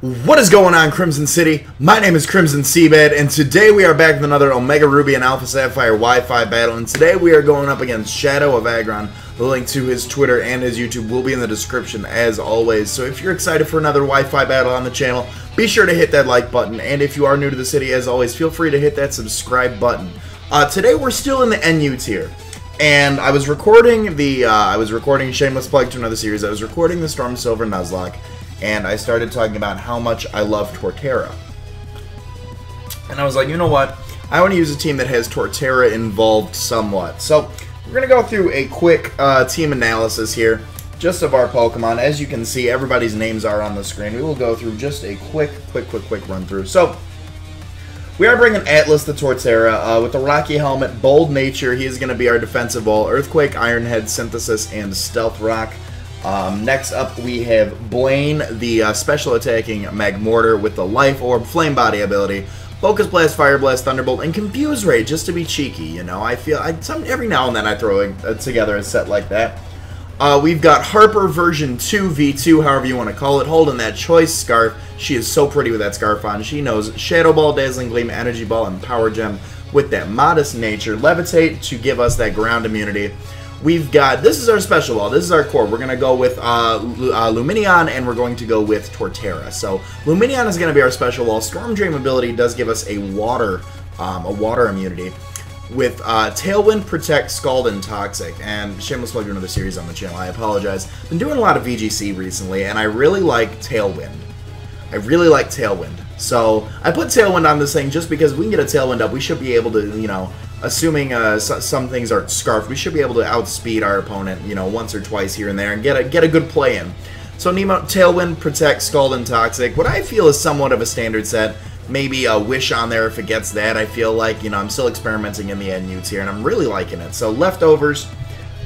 What is going on, Crimson City? My name is Crimson CBAD, and today we are back with another Omega Ruby and Alpha Sapphire Wi-Fi battle, and today we are going up against ShadowofAggron. The link to his Twitter and his YouTube will be in the description as always, so if you're excited for another Wi-Fi battle on the channel, be sure to hit that like button, and if you are new to the city, as always, feel free to hit that subscribe button. Today we're still in the NU tier, and I was recording shameless plug to another series, I was recording the Storm Silver Nuzlocke, and I started talking about how much I love Torterra. And I was like, you know what? I want to use a team that has Torterra involved somewhat. So, we're going to go through a quick team analysis here, just of our Pokemon. As you can see, everybody's names are on the screen. We will go through just a quick run through. So, we are bringing Atlas the Torterra with the Rocky Helmet, Bold Nature. He is going to be our defensive wall. Earthquake, Iron Head, Synthesis, and Stealth Rock. Next up, we have Blaine, the special attacking Magmortar with the Life Orb, Flame Body ability, Focus Blast, Fire Blast, Thunderbolt, and Confuse Ray, just to be cheeky, you know. I feel, every now and then I throw together a set like that. We've got Harper version 2, V2, however you want to call it, holding that Choice Scarf. She is so pretty with that scarf on. She knows Shadow Ball, Dazzling Gleam, Energy Ball, and Power Gem with that Modest Nature. Levitate to give us that ground immunity. We've got, this is our special wall, this is our core. We're going to go with Lumineon, and we're going to go with Torterra. So, Lumineon is going to be our special wall. Storm Dream ability does give us a water immunity. With Tailwind, Protect, Scald, and Toxic. And shameless plug to another series on the channel, I apologize. Been doing a lot of VGC recently, and I really like Tailwind. So, I put Tailwind on this thing just because if we can get a Tailwind up, we should be able to, you know, assuming some things aren't scarfed, we should be able to outspeed our opponent, you know, once or twice here and there and get a good play in. So Nemo, Tailwind, Protect, Scald, and Toxic. What I feel is somewhat of a standard set. Maybe a Wish on there if it gets that. I feel like, you know, I'm still experimenting in the NU tier, and I'm really liking it. So Leftovers.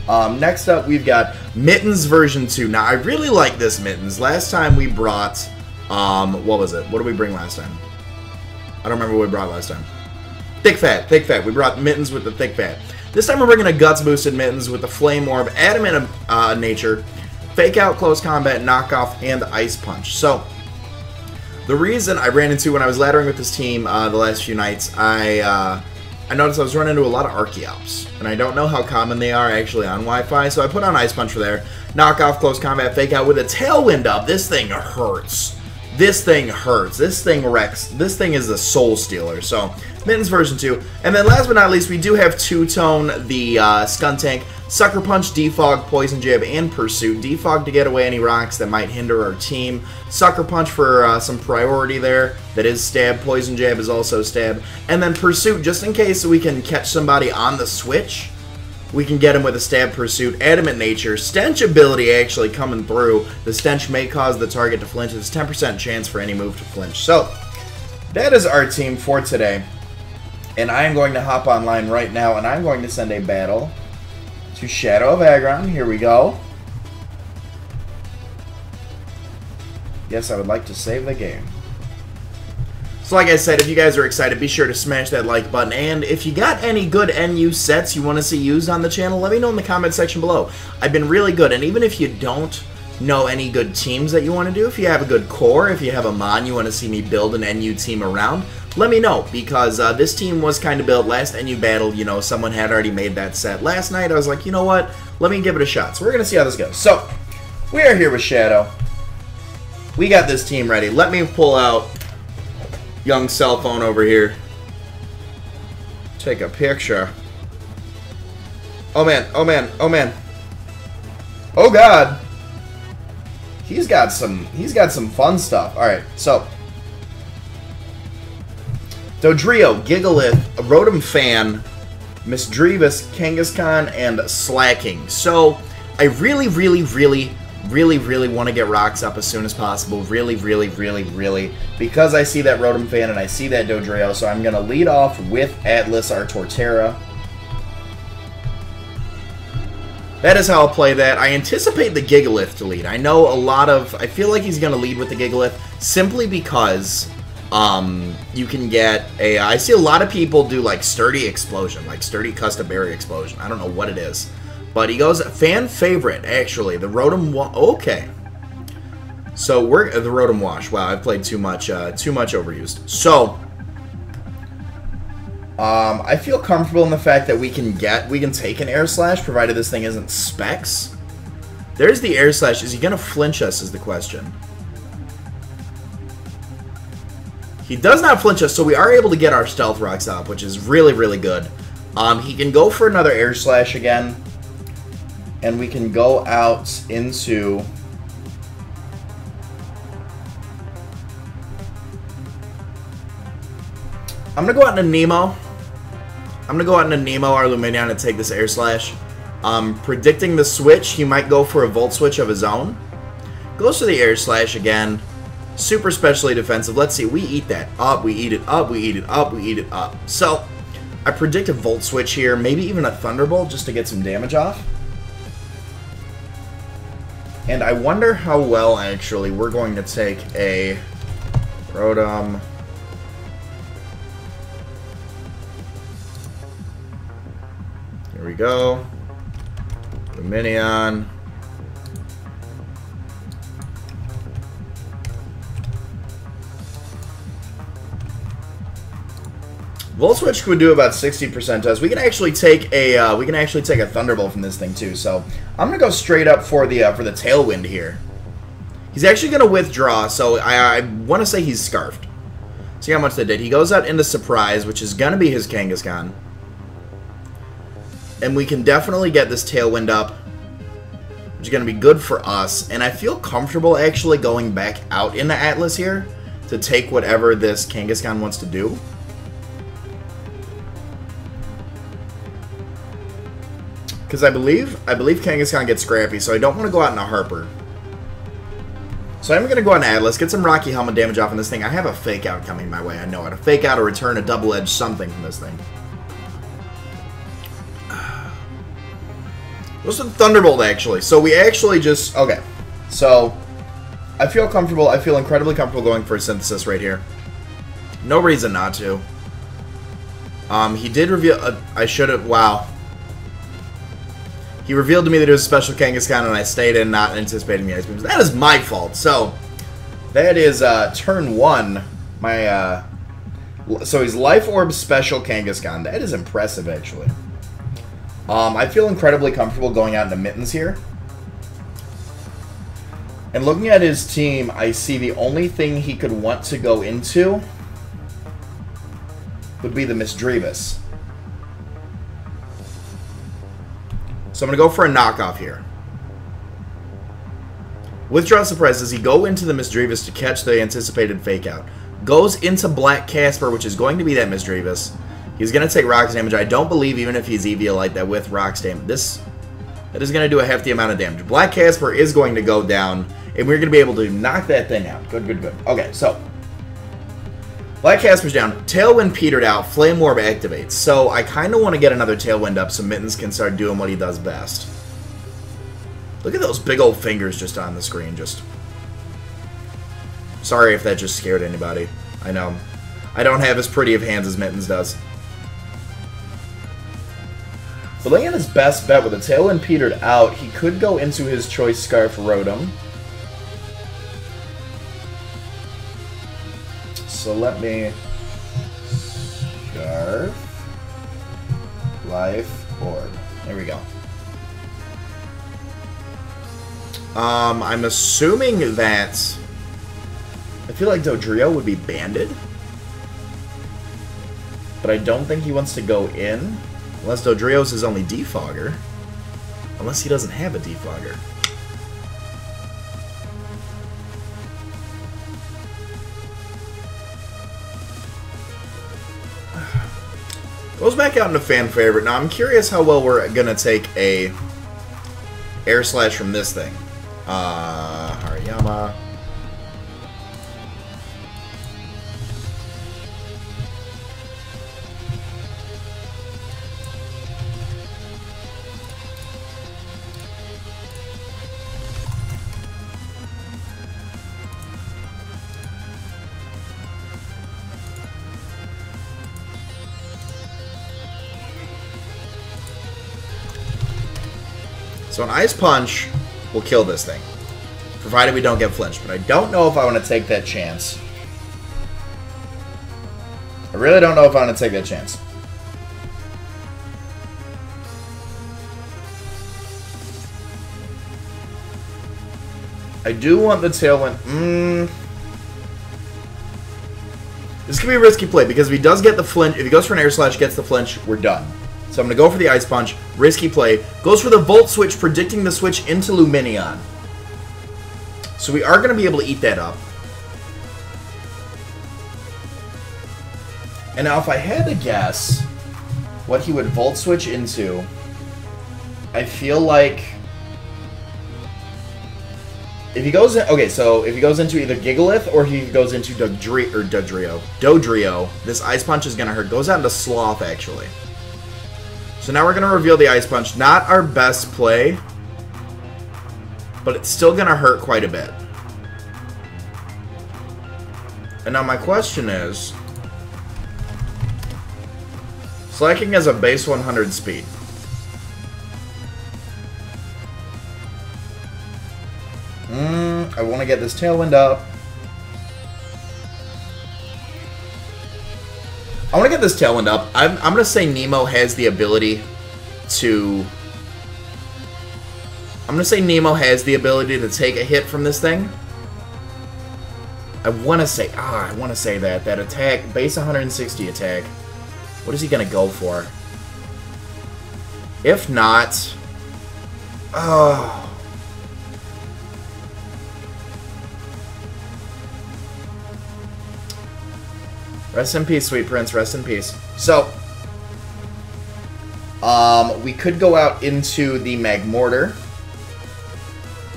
Next up, we've got Mittens version 2. Now, I really like this Mittens. Last time we brought, what was it? What did we bring last time? I don't remember what we brought last time. Thick Fat. We brought Mittens with the Thick Fat. This time we're bringing a Guts boosted Mittens with the Flame Orb, Adamant Nature, Fake Out, Close Combat, Knockoff, and Ice Punch. So, the reason I ran into when I was laddering with this team the last few nights, I noticed I was running into a lot of Archeops. And I don't know how common they are actually on Wi-Fi, so I put on Ice Punch for there. Knockoff, Close Combat, Fake Out with a Tailwind up. This thing hurts. This thing hurts. This thing wrecks. This thing is a soul stealer. So, Mittens version 2. And then last but not least, we do have Two-Tone, the Skuntank, Sucker Punch, Defog, Poison Jab, and Pursuit. Defog to get away any rocks that might hinder our team. Sucker Punch for some priority there. That is Stab. Poison Jab is also Stab. And then Pursuit, just in case we can catch somebody on the switch. We can get him with a Stab, Pursuit, Adamant Nature, Stench ability actually coming through. The Stench may cause the target to flinch. It's 10% chance for any move to flinch. So, that is our team for today. And I am going to hop online right now, and I'm going to send a battle to ShadowofAggron. Here we go. Yes, I would like to save the game. So like I said, if you guys are excited, be sure to smash that like button. And if you got any good NU sets you want to see used on the channel, let me know in the comment section below. I've been really good, and even if you don't know any good teams that you want to do, if you have a good core, if you have a mon you want to see me build an NU team around, let me know, because this team was kind of built. Last NU battle, you know, someone had already made that set. Last night, I was like, you know what, let me give it a shot. So we're going to see how this goes. So, we are here with Shadow. We got this team ready. Let me pull out young cell phone over here. Take a picture. Oh man, oh man, oh man. Oh god. He's got some fun stuff. Alright, so Dodrio, Gigalith, Rotom Fan, Miss Drevis, Kangaskhan, and Slacking. So I really want to get rocks up as soon as possible. Really, because I see that Rotom Fan and I see that Dodrio, so I'm going to lead off with Atlas, our Torterra. That is how I'll play that. I anticipate the Gigalith to lead. I feel like he's going to lead with the Gigalith simply because you can get a, I see a lot of people do like Sturdy Explosion, like Sturdy Custom Berry Explosion. I don't know what it is. But he goes fan favorite, actually. The Rotom, okay. So we're the Rotom Wash. Wow, I've played too much overused. So I feel comfortable in the fact that we can take an Air Slash, provided this thing isn't Specs. There's the Air Slash. Is he gonna flinch us? Is the question. He does not flinch us, so we are able to get our Stealth Rocks up, which is really, really good. He can go for another Air Slash again, and we can go out into... I'm going to go out into Nemo. I'm going to go out into Nemo, our Lumineon, and take this Air Slash. Predicting the switch, he might go for a Volt Switch of his own. Goes for the Air Slash again. Super specially defensive. Let's see. We eat that up. We eat it up. We eat it up. We eat it up. So, I predict a Volt Switch here. Maybe even a Thunderbolt just to get some damage off. And I wonder how well, actually, we're going to take a Rotom... Here we go. Lumineon. Volt Switch would do about 60% to us. We can actually take a Thunderbolt from this thing too. So I'm gonna go straight up for the Tailwind here. He's actually gonna withdraw, so I want to say he's Scarfed. See how much that did. He goes out into Surprise, which is gonna be his Kangaskhan. And we can definitely get this Tailwind up, which is going to be good for us. And I feel comfortable actually going back out into Atlas here to take whatever this Kangaskhan wants to do. Because I believe Kangaskhan gets Scrappy, so I don't want to go out into Harper. So I'm going to go on Atlas, get some Rocky Helmet damage off on this thing. I have a Fake Out coming my way. I know it. A Fake Out or return a Double Edge something from this thing. This is Thunderbolt, actually. So we actually just... Okay. So, I feel comfortable. I feel incredibly comfortable going for a Synthesis right here. No reason not to. He did reveal... I should have... Wow. He revealed to me that it was a special Kangaskhan, and I stayed in not anticipating the Ice Beams. That is my fault. So, that is turn 1. My... So he's Life Orb special Kangaskhan. That is impressive, actually. I feel incredibly comfortable going out into Mittens here. And looking at his team, I see the only thing he could want to go into would be the Misdreavus. So I'm going to go for a knockoff here. Withdraw Surprise. Does he go into the Misdreavus to catch the anticipated Fake Out? Goes into Black Casper, which is going to be that Misdreavus. He's going to take Rocks damage. I don't believe, even if he's Eviolite, that with Rocks damage, that is going to do a hefty amount of damage. Black Casper is going to go down, and we're going to be able to knock that thing out. Good, good, good. Okay, so Black Casper's down. Tailwind petered out. Flame Orb activates. So I kind of want to get another Tailwind up so Mittens can start doing what he does best. Look at those big old fingers just on the screen. Just sorry if that just scared anybody. I know. I don't have as pretty of hands as Mittens does. But laying in his best bet with a Tailwind petered out, he could go into his choice Scarf Rotom. So let me... Scarf... Life Orb. There we go. I'm assuming that... I feel like Dodrio would be banded. But I don't think he wants to go in. Unless Dodrio's his only defogger. Unless he doesn't have a defogger. Goes back out into fan favorite. Now I'm curious how well we're gonna take a Air Slash from this thing. Hariyama. So an Ice Punch will kill this thing. provided we don't get flinched. But I don't know if I want to take that chance. I really don't know if I want to take that chance. I do want the Tailwind. This could be a risky play because if he does get the flinch, if he goes for an air slash, gets the flinch, we're done. So I'm going to go for the Ice Punch. Risky play. Goes for the Volt Switch, predicting the switch into Luminion. So we are going to be able to eat that up. And now if I had to guess what he would Volt Switch into, I feel like if he goes in, okay, so if he goes into either Gigalith or he goes into Dodrio, this Ice Punch is going to hurt. Goes out into Sloth, actually. So now we're going to reveal the Ice Punch. Not our best play, but it's still going to hurt quite a bit. And now my question is, Slacking has a base 100 speed. I want to get this Tailwind up. I want to get this Tailwind up. I'm going to say Nemo has the ability to... I'm going to say Nemo has the ability to take a hit from this thing. I want to say... I want to say that. That attack, base 160 attack. What is he going to go for? If not... Oh... Rest in peace, Sweet Prince. Rest in peace. So, we could go out into the Magmortar.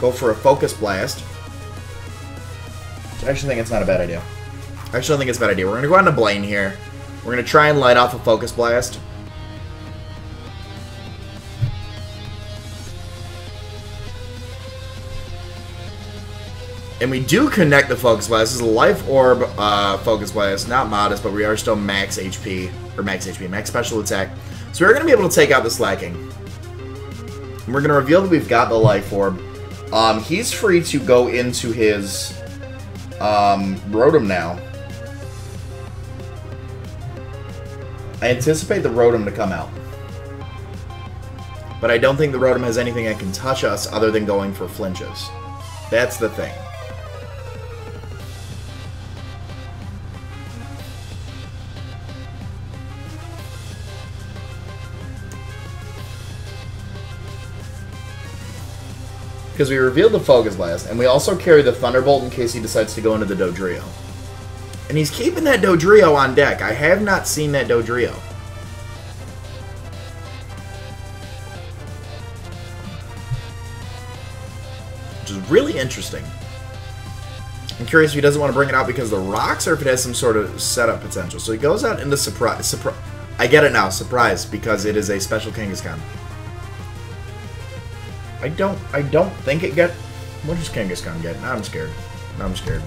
Go for a Focus Blast. I actually think it's not a bad idea. I actually think it's a bad idea. We're going to go on to Blaine here. We're going to try and light off a Focus Blast. And we do connect the Focus Blast. This is a Life Orb Focus Blast. Not modest, but we are still max HP. Or max HP, max special attack. So we're going to be able to take out the Slacking. And we're going to reveal that we've got the Life Orb. He's free to go into his Rotom now. I anticipate the Rotom to come out. But I don't think the Rotom has anything that can touch us other than going for flinches. That's the thing. Because we revealed the Focus Blast, and we also carry the Thunderbolt in case he decides to go into the Dodrio. And he's keeping that Dodrio on deck. I have not seen that Dodrio. Which is really interesting. I'm curious if he doesn't want to bring it out because of the rocks, or if it has some sort of setup potential. So he goes out into Surprise. I get it now, Surprise, because it is a special Kangaskhan. I don't think it get... What does Kangaskhan get? Now I'm scared. Now I'm scared.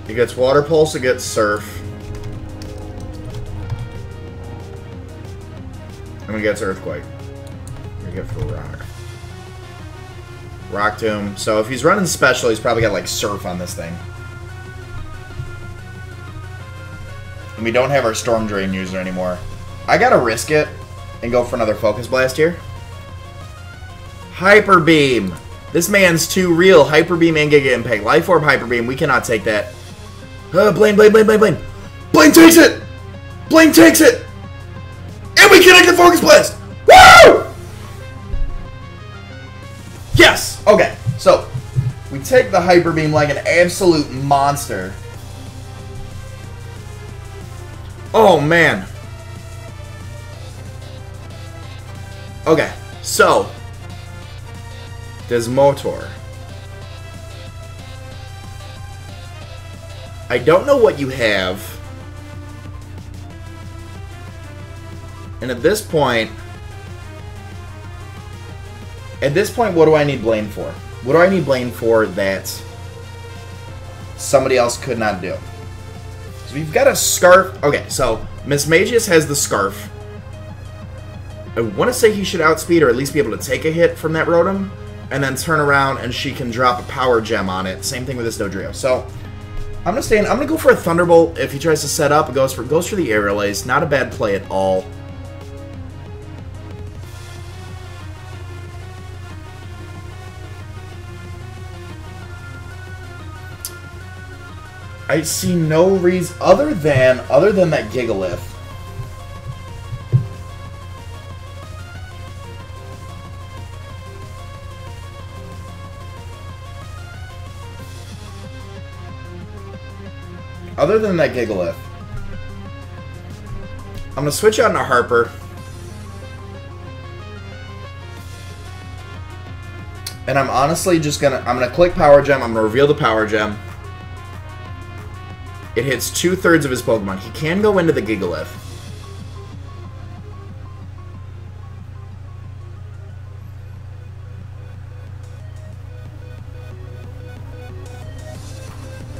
It gets Water Pulse, it gets Surf. And it gets Earthquake. We get for Rock. Rock Tomb. So if he's running special, he's probably got like Surf on this thing. And we don't have our Storm Drain user anymore. I gotta risk it and go for another Focus Blast here. Hyper Beam. This man's too real. Hyper Beam and Giga Impact. Life Orb, Hyper Beam. We cannot take that. Blaine. Blaine takes it! Blaine takes it! And we connect the Focus Blast! Woo! Yes! Okay, so we take the Hyper Beam like an absolute monster. Oh, man. Okay, so Desmotor. I don't know what you have. And at this point, what do I need Blaine for? What do I need Blaine for that somebody else could not do. So we've got a Scarf. Okay, so Mismagius has the Scarf. I want to say he should outspeed or at least be able to take a hit from that Rotom, and then turn around and she can drop a Power Gem on it. Same thing with this Dodrio. So I'm gonna go for a Thunderbolt. If he tries to set up, it goes for the Aerial Ace. Not a bad play at all. I see no reason other than that Gigalith. Other than that Gigalith, I'm going to switch out into Harper. And I'm honestly just going to... I'm going to click Power Gem. I'm going to reveal the Power Gem. It hits 2/3 of his Pokemon. He can go into the Gigalith.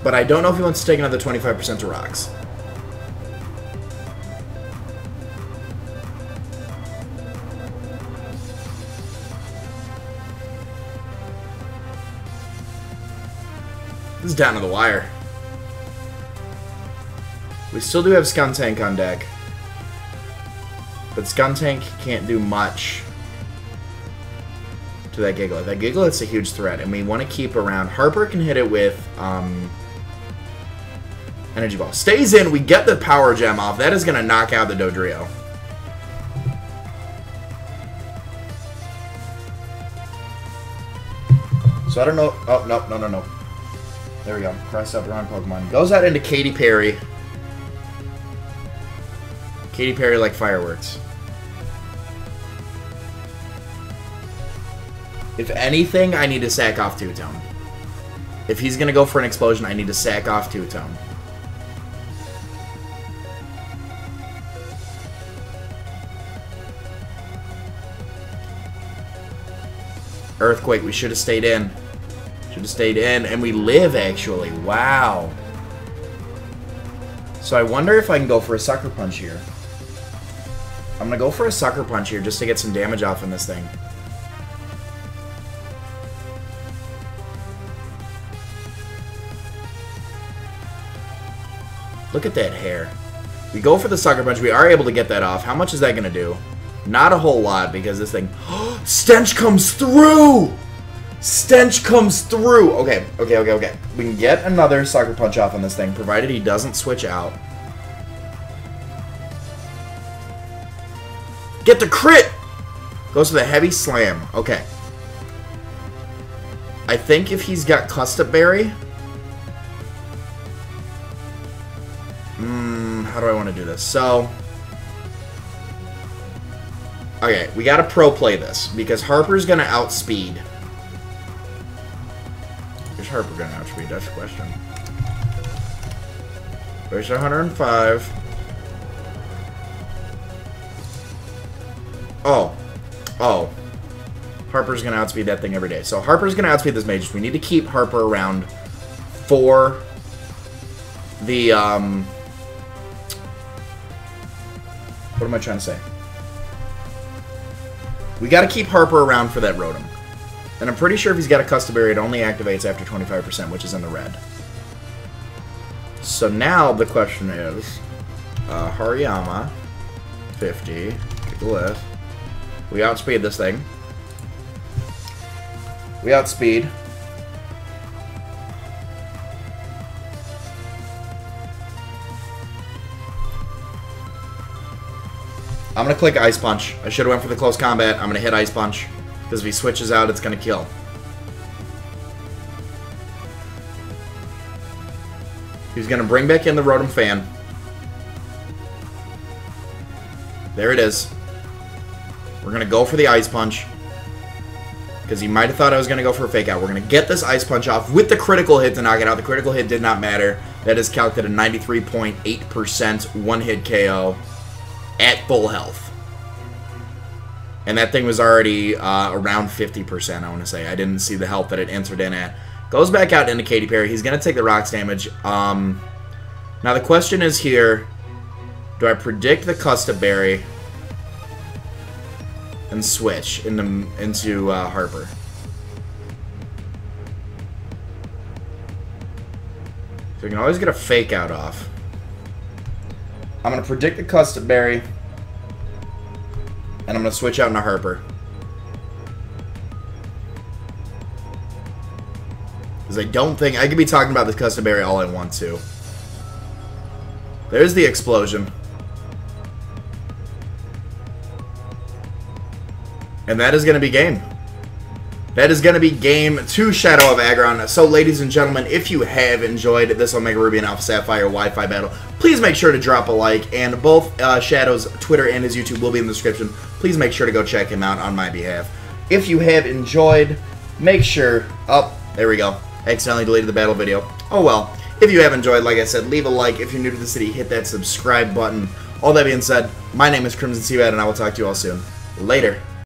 But I don't know if he wants to take another 25% to Rocks. This is down to the wire. We still do have Skuntank on deck. But Skuntank can't do much to that Gigalith. That Gigalith's a huge threat, and we want to keep around. Harper can hit it with Energy Ball. Stays in, we get the Power Gem off. That is going to knock out the Dodrio. So I don't know. Oh, no. There we go. Crossed out the wrong Pokemon. Goes out into Katy Perry. Katy Perry like fireworks. If anything, I need to sack off Two-Tone. If he's going to go for an explosion, I need to sack off Two-Tone. Earthquake, we should have stayed in. Should have stayed in, and we live, actually. Wow. So I wonder if I can go for a Sucker Punch here. I'm going to go for a Sucker Punch here just to get some damage off in this thing. Look at that hair. We go for the Sucker Punch. We are able to get that off. How much is that going to do? Not a whole lot, because this thing... Stench comes through! Stench comes through! Okay. We can get another Sucker Punch off on this thing, provided he doesn't switch out. Get the crit! Goes for the Heavy Slam. Okay. I think if he's got Custap Berry... how do I want to do this? So... Okay, we gotta pro play this, because Harper's gonna outspeed. Is Harper gonna outspeed? That's the question. There's 105. Oh. Harper's gonna outspeed that thing every day. So Harper's gonna outspeed this Magus. We need to keep Harper around for the, what am I trying to say? We got to keep Harper around for that Rotom. And I'm pretty sure if he's got a Custap Berry, it only activates after 25%, which is in the red. So now the question is, Hariyama, 50, Gigalith. We outspeed this thing. We outspeed. I'm going to click Ice Punch. I should have went for the close combat. I'm going to hit Ice Punch. Because if he switches out, it's going to kill. He's going to bring back in the Rotom Fan. There it is. We're going to go for the Ice Punch. Because he might have thought I was going to go for a Fake Out. We're going to get this Ice Punch off with the critical hit to knock it out. The critical hit did not matter. That is calculated 93.8% one-hit KO. At full health. And that thing was already around 50%, I want to say. I didn't see the health that it entered in at. Goes back out into Katy Perry. He's going to take the rocks damage. Now the question is here, do I predict the custom berry and switch into Harper? So we can always get a fake out off. I'm going to predict the custom berry, and I'm going to switch out into Harper. Because I don't think... I could be talking about this custom berry all I want to. There's the explosion. And that is going to be game. That is going to be game 2 Shadow of Aggron. So, ladies and gentlemen, if you have enjoyed this Omega Ruby and Alpha Sapphire Wi-Fi battle, please make sure to drop a like. And both Shadow's Twitter and his YouTube will be in the description. Please make sure to go check him out on my behalf. If you have enjoyed, make sure... Oh, there we go. Accidentally deleted the battle video. Oh well. If you have enjoyed, like I said, leave a like. If you're new to the city, hit that subscribe button. All that being said, my name is CrimsonCBAD, and I will talk to you all soon. Later.